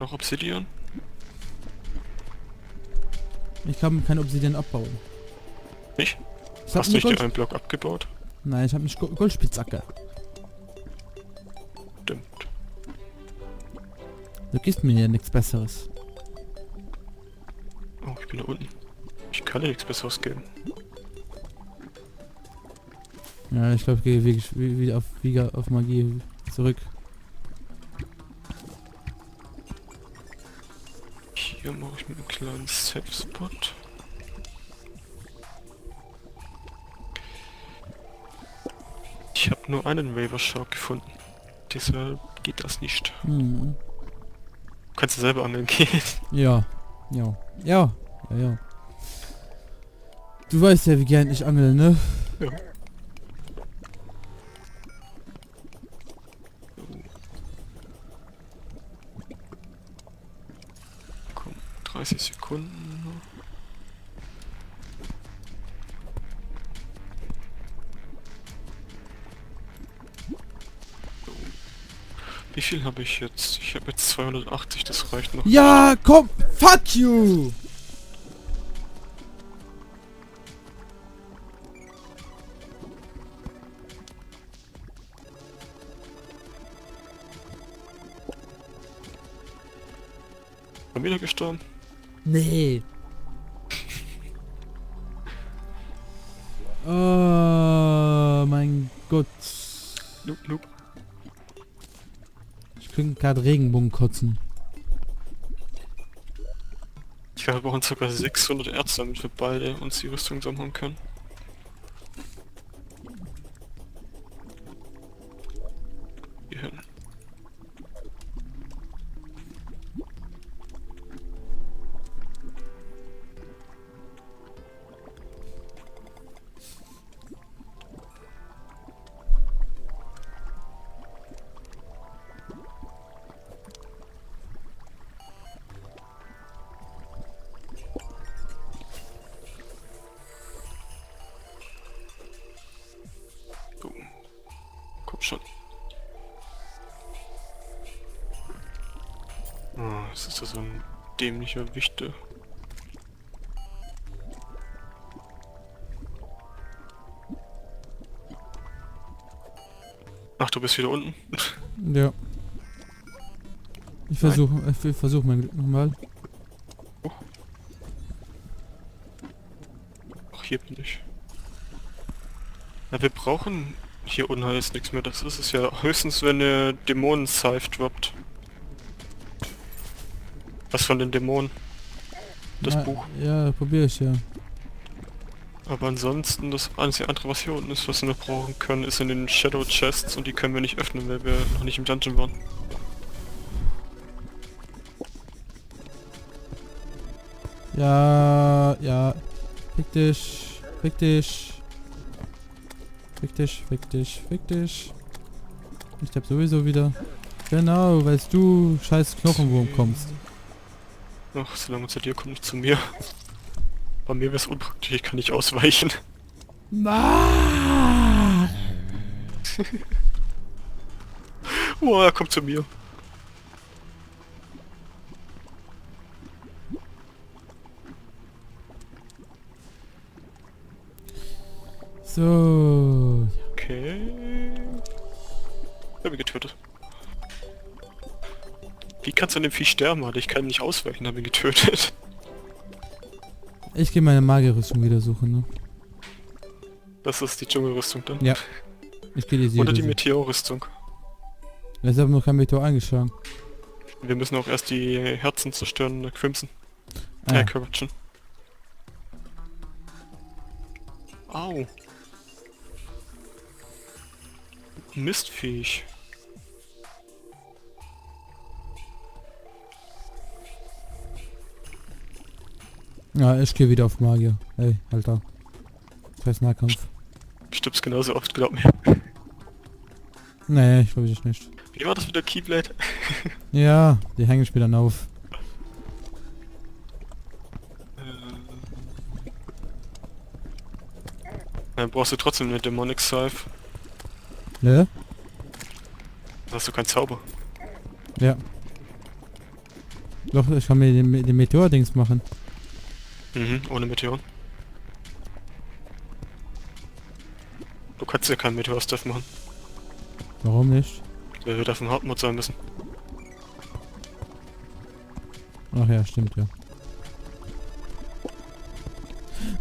Noch Obsidian? Ich kann kein Obsidian abbauen. Nicht? Ich hab Hast du eine nicht Gold... den einen Block abgebaut? Nein, ich habe nicht Goldspitzhacke. Stimmt. Du gibst mir ja nichts Besseres. Oh, ich bin da unten. Ich kann dir nichts Besseres geben. Ja, ich glaube, ich gehe wirklich wieder auf Magie zurück. Hier mache ich mir einen kleinen Safe-Spot. Ich habe nur einen Raver Shark gefunden. Deshalb geht das nicht. Hm. Kannst du selber angeln gehen? Ja. Ja. Ja. Ja, ja. Du weißt ja, wie gern ich angel, ne? Ja. Komm, 30 Sekunden noch. Wie viel habe ich jetzt? Ich habe jetzt 280, das reicht noch. Ja, komm! Fuck you! Bin wieder gestorben? Nee. Oh mein Gott. Nope, nope. Ich könnte gerade Regenbogen kotzen. Wir brauchen ca. 600 Erz, damit wir beide uns die Rüstung sammeln können. Hier hin. So. Komm schon. Oh, das ist ja so ein dämlicher Wichte. Ach, du bist wieder unten? Ja. Ich versuche mein Glück nochmal. Oh. Ach, hier bin ich. Na, wir brauchen hier unten jetzt nichts mehr. Das ist es ja höchstens, wenn eine Dämonen-Scythe droppt. Was von den Dämonen? Das Ja, Buch. Ja, probiere ich ja. Aber ansonsten, das einzige andere, was hier unten ist, was wir noch brauchen können, ist in den Shadow Chests und die können wir nicht öffnen, weil wir noch nicht im Dungeon waren. Ja, ja. Fick dich. Fick dich. Fick dich, fick dich, fick dich. Ich hab sowieso wieder. Genau, weil du scheiß Knochenwurm kommst. Ach, solange zu dir kommt, nicht zu mir. Bei mir wäre es unpraktisch, ich kann nicht ausweichen. Nein! Oh, er kommt zu mir. So. Okay. Ich habe ihn getötet. Wie kannst du an dem Vieh sterben, Alter? Ich kann ihn nicht ausweichen, habe ihn getötet. Ich gehe meine Magierrüstung wieder suchen, ne? Das ist die Dschungelrüstung dann? Ja. Ich gehe die Oder die suchen. Meteorrüstung. Ich habe noch kein Meteor eingeschlagen. Wir müssen auch erst die Herzen zerstören, Crimson. Ah. Corruption. Au. Mistviech. Ja, ich gehe wieder auf Magier. Ey, Alter. Scheiß Nahkampf. Stirbst genauso oft, glaub mir. Nee, ich glaube ich nicht. Wie war das mit der Keyblade? Ja, die hängen ich mir dann auf. Dann brauchst du trotzdem eine Demonic Scythe. Ne? Dann hast du keinen Zauber. Ja. Doch, ich kann mir den Meteor-Dings machen. Mhm, ohne Meteor. Du kannst ja keinen Meteor-Stuff machen, Warum nicht? weil wir da vom Hauptmod sein müssen. Ach ja, stimmt ja.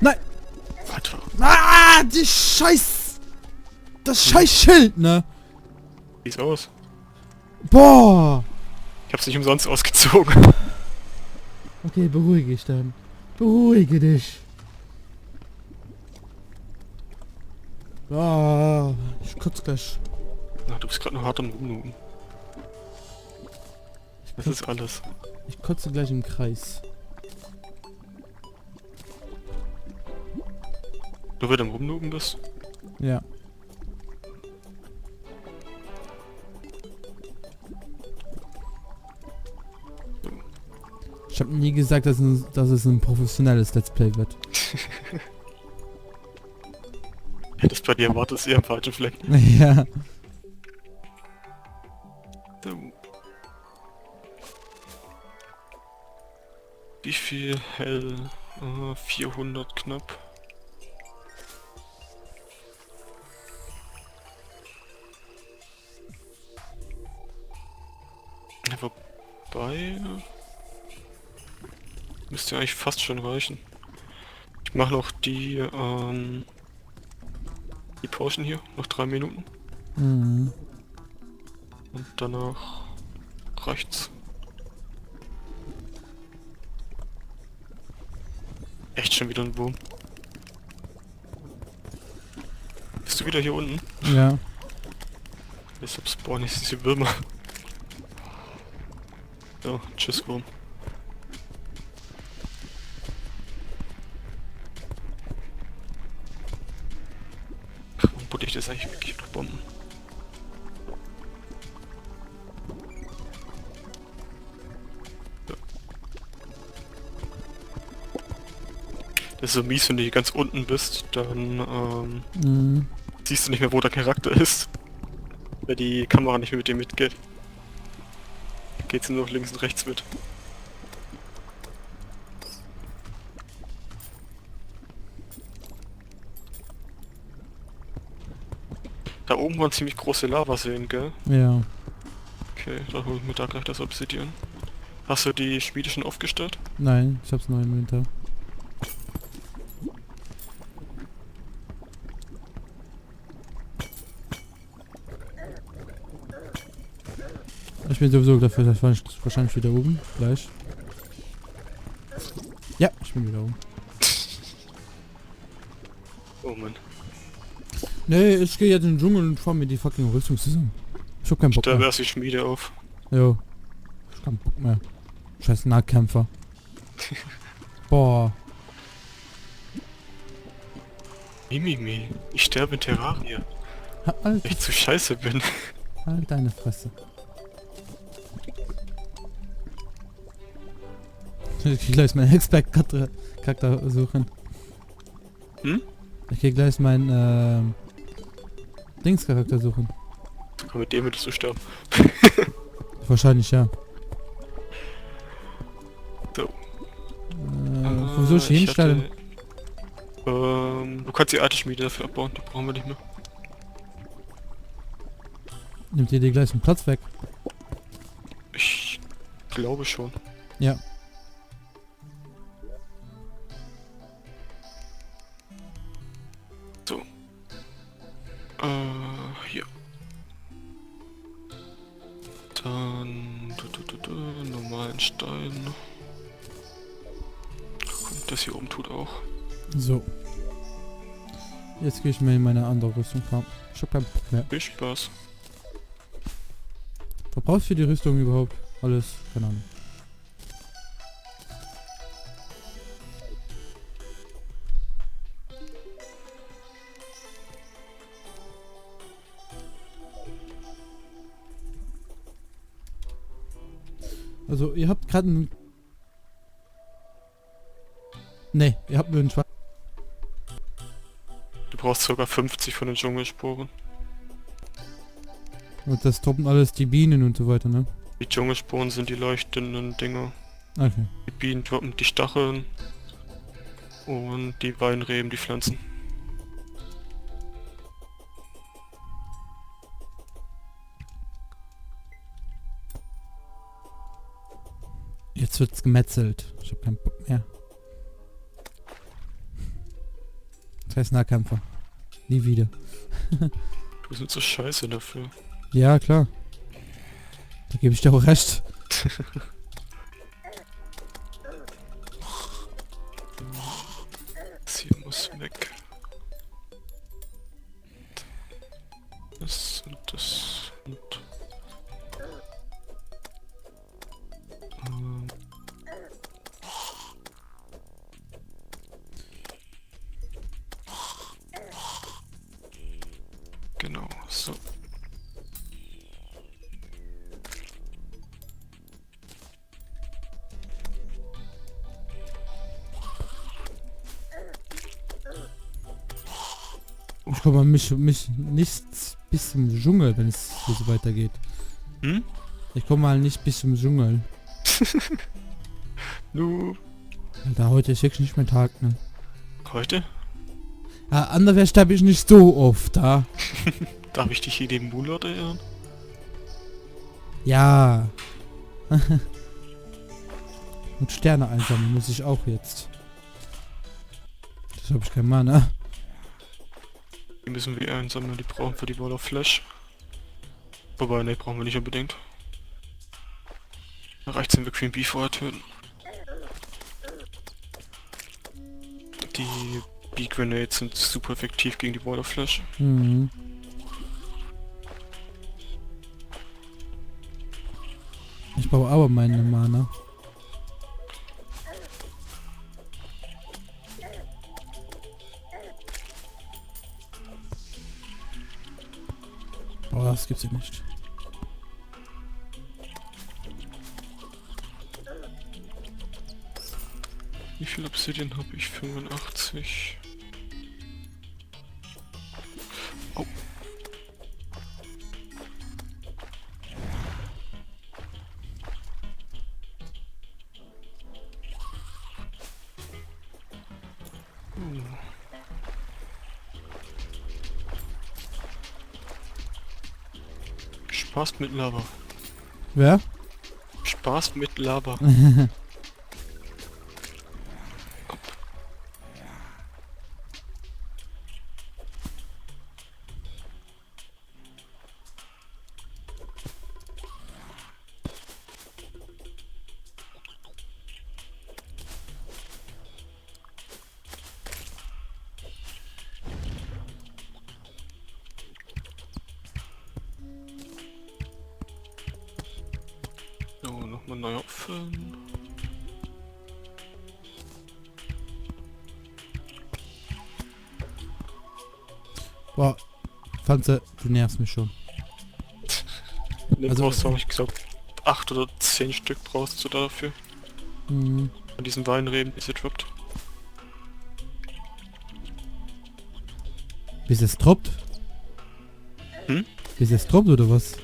Nein! Alter. Ah, die Scheiß... Das Scheiß-Schild, ne? Sieht's aus. Boah! Ich hab's nicht umsonst ausgezogen. Okay, beruhige dich dann. Beruhige dich. Ah, ich kotze gleich. Na, du bist gerade noch hart am Rumnuben. Das ist alles. Ich kotze gleich im Kreis. Du wieder am Rumnuben bist? Ja. Ich habe nie gesagt, dass es ein professionelles Let's Play wird. Hättest bei dir erwartet, ist eher am falschen Fleck. Ja. So. Wie viel hell? 400 knapp. Ja, wobei... Müsste ja eigentlich fast schon reichen. Ich mache noch die Potion hier, noch 3 Minuten. Mhm. Und danach reicht's. Echt schon wieder ein Wurm. Bist du wieder hier unten? Ja. Deshalb spawnen jetzt diese Würmer. So, tschüss Wurm. Warum putte ich das eigentlich wirklich durch Bomben? Das ist so mies, wenn du hier ganz unten bist, dann Mhm. siehst du nicht mehr, wo der Charakter ist. Weil die Kamera nicht mehr mit dir mitgeht. Geht's nur noch links und rechts mit. Da oben waren ziemlich große Lavaseen, gell? Ja. Okay, dann hol ich mir da gleich das Obsidian. Hast du die Schmiede schon aufgestellt? Nein, ich hab's noch im Winter. Ich bin sowieso dafür, das war wahrscheinlich wieder oben. Gleich. Ja, ich bin wieder oben. Oh Mann. Nee, ich gehe jetzt in den Dschungel und fahr mir die fucking Rüstung zusammen. Ich hab keinen Bock Da mehr. wär's die Schmiede auf. Jo. Ich hab keinen Bock mehr. Scheiß Nahkämpfer. Boah. Mimimi, ich sterbe in Terraria. Weil Alter, ich zu scheiße bin. halt deine Fresse. Ich geh gleich meinen Expert-Charakter suchen. Hm? Ich geh gleich meinen Dings-Charakter suchen. Sogar mit dem würdest du sterben. Wahrscheinlich ja. So. Wo soll ich die hinstellen? Du kannst die alte Schmiede dafür abbauen, die brauchen wir nicht mehr. Nimmt ihr dir gleich einen Platz weg? Ich glaube schon. Ja. So. Hier. Dann normalen Stein. Komm, das hier oben tut auch. So. Jetzt gehe ich mir in meine andere Rüstung fahren. Ich hab keinen Bock mehr. Viel Spaß. Was brauchst du für die Rüstung überhaupt? Alles? Keine Ahnung. Also, ihr habt gerade einen... Ne, ihr habt nur einen Schwarz... Du brauchst ca. 50 von den Dschungelsporen. Und das toppen alles die Bienen und so weiter, ne? Die Dschungelsporen sind die leuchtenden Dinger. Okay. Die Bienen droppen die Stacheln und die Weinreben die Pflanzen. Jetzt wird's gemetzelt. Ich hab keinen Bock mehr. Das heißt Nahkämpfer. Nie wieder. Wir sind so scheiße dafür. Ja, klar. Da gebe ich dir auch recht. Das hier muss weg. Das und das und... Ähm. Genau, so. Ich komme mich nicht bis zum Dschungel, wenn es hier so weitergeht. Hm? Ich komme mal nicht bis zum Dschungel. Nu. Alter, heute ist wirklich nicht mein Tag, ne? Heute? Ah, anderweitig sterbe ich nicht so oft, da. Darf ich dich hier den Mulot ehren? Ja. Und Sterne einsammeln muss ich auch jetzt. Das habe ich kein Mana. Die müssen wir einsammeln, die brauchen für die Wall of Flash. Wobei, ne, brauchen wir nicht unbedingt. Da reicht es, wenn wir Queen Bee vorher töten. Die Bee Grenades sind super effektiv gegen die Wall of Flash. Mhm. Ich brauche aber meine Mana. Boah, das gibt's ja nicht. Wie viel Obsidian habe ich? 85. Oh. Spaß mit Lava. Wer? Spaß mit Lava. So, nochmal neu auffüllen. Boah, Pflanze, du nervst mich schon. Ne, Also- brauchst du auch, ich glaube, 8 oder 10 Stück brauchst du dafür. Mhm. An diesen Weinreben, die sie droppt. Bis es droppt? Hm? Bis es droppt oder was?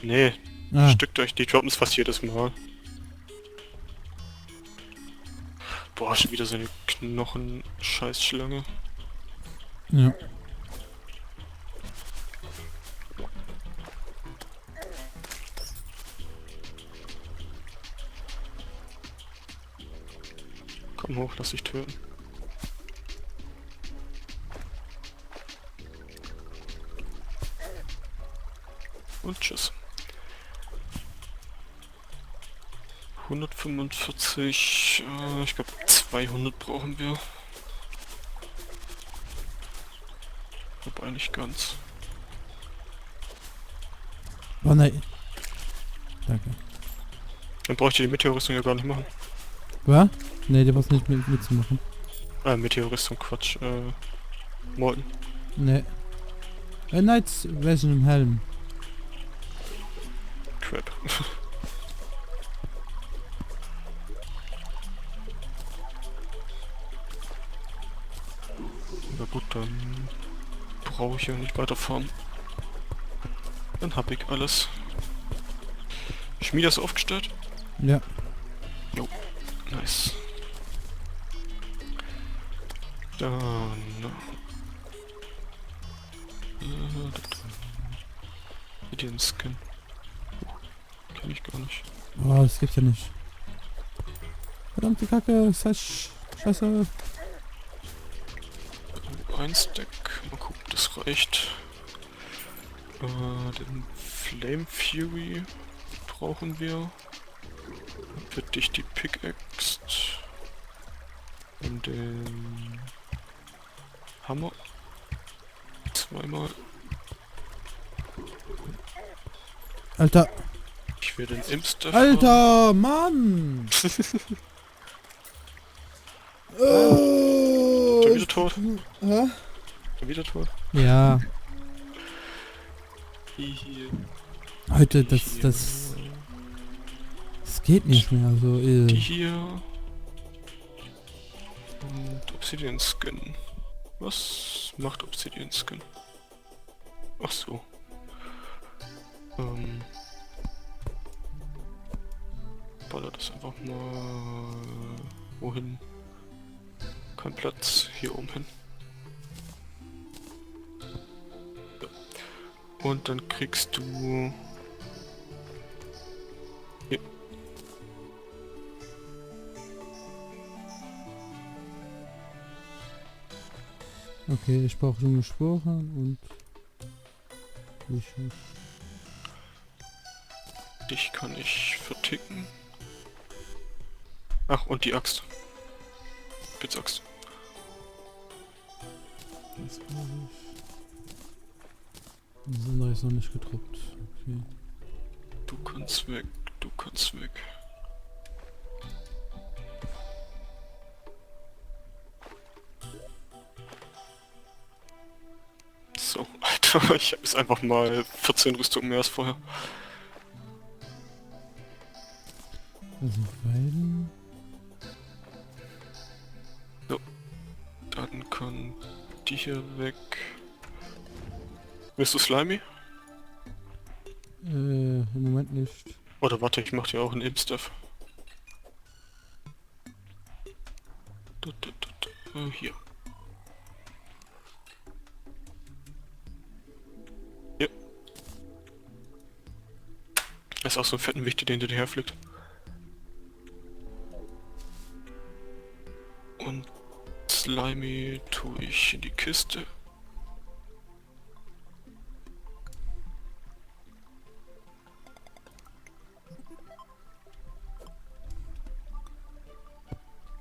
Nee, Ah, Stück durch, die droppen es fast jedes Mal. Boah, schon wieder so eine Knochen-Scheißschlange. ja. Komm hoch, lass dich töten. Und tschüss. 145, ich glaube 200 brauchen wir. Aber eigentlich ganz. Oh nein. Danke. Dann brauche ich die Meteorrüstung ja gar nicht machen. Was? Nee, der was nicht mitzumachen. Meteorrüstung, Quatsch, Morten. Nee. Knights Vision im Helm. Crap. Na gut, dann brauche ich ja nicht weiterfahren. Dann hab ich alles. Schmied hast du aufgestellt? Ja. Nice. Dann... Den Skin. Kenn ich gar nicht. Oh, das gibt's ja nicht. Verdammte Kacke, das heißt Scheiße. Ein Stack. Mal gucken, ob das reicht. Den Flame Fury brauchen wir. Dann wird dich die Pickaxe. Und den Hammer. Zweimal. Alter. Ich will den Imster. Alter, Mann! Schon wieder tot? Hä? Schon wieder tot? Ja, Hier. heute, das geht nicht mehr, so, Die hier. Und Obsidian Skin. Was macht Obsidian Skin? Ach so. Baller das einfach mal wohin? Kein Platz hier oben hin. Ja. Und dann kriegst du hier. Okay, ich brauche junge Sporen und ich Dich kann ich verticken. Ach, und die Axt. Spitzaxt. das brauche ich. Das andere ist noch nicht gedruckt. Okay. Du kannst weg, du kannst weg. So, Alter, ich habe jetzt einfach mal 14 Rüstungen mehr als vorher. Also Pfeilen. Dann kann die hier weg. Willst du Slimy? Im Moment nicht. Oder warte, ich mach dir auch einen Imp-Stuff. Hier. Ja. Das ist auch so ein fetten Wichtig, den du dir herfliegt. Und Slimy tue ich in die Kiste.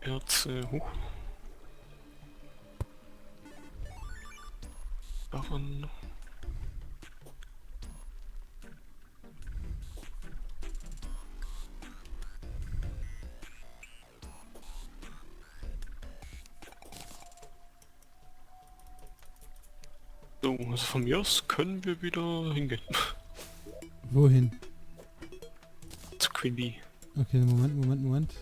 Erze, hoch. Barren. So, also von mir aus können wir wieder hingehen. Wohin? Zu Queen Bee. Okay, Moment.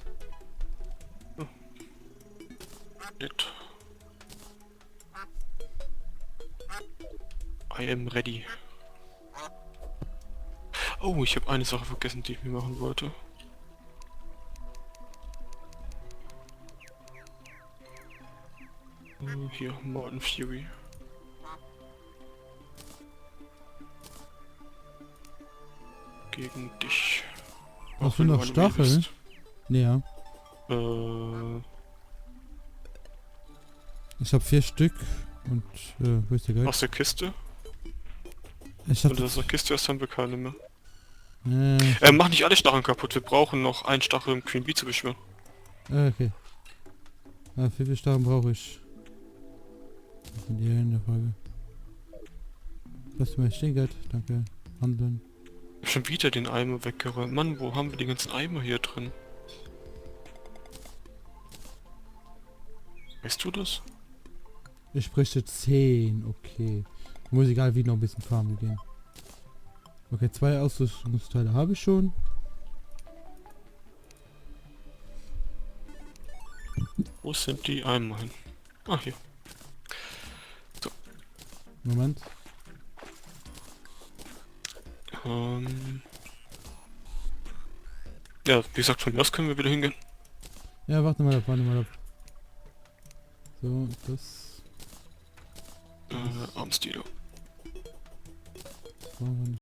Nett. I am ready. Oh, ich habe eine Sache vergessen, die ich mir machen wollte. Hier, Morton Fury. Gegen dich. Hast Auch du wenn noch eine Stacheln? bist. Ja. Ich habe 4 Stück und wo ist der Geist? Aus der Kiste? Ich Und hab aus der Kiste erst haben wir keine mehr. äh, Mach nicht alle Stacheln kaputt, wir brauchen noch einen Stachel, um Queen Bee zu beschwören. okay. Ja, 4 Stacheln brauche ich. Das sind die Hände Frage. Lass mir stehen, Geld. Danke. Handeln. Schon wieder den Eimer weggeräumt. Mann, wo haben wir die ganzen Eimer hier drin? Weißt du das? Ich bräuchte 10, okay. Muss egal wie noch ein bisschen farmen gehen. Okay, 2 Ausrüstungsteile habe ich schon. Wo sind die Eimer hin? Ah, hier. Moment. Ja, wie gesagt, von mir aus können wir wieder hingehen. Ja, warte mal ab, warte mal ab. So, das Armstilo. brauchen wir nicht.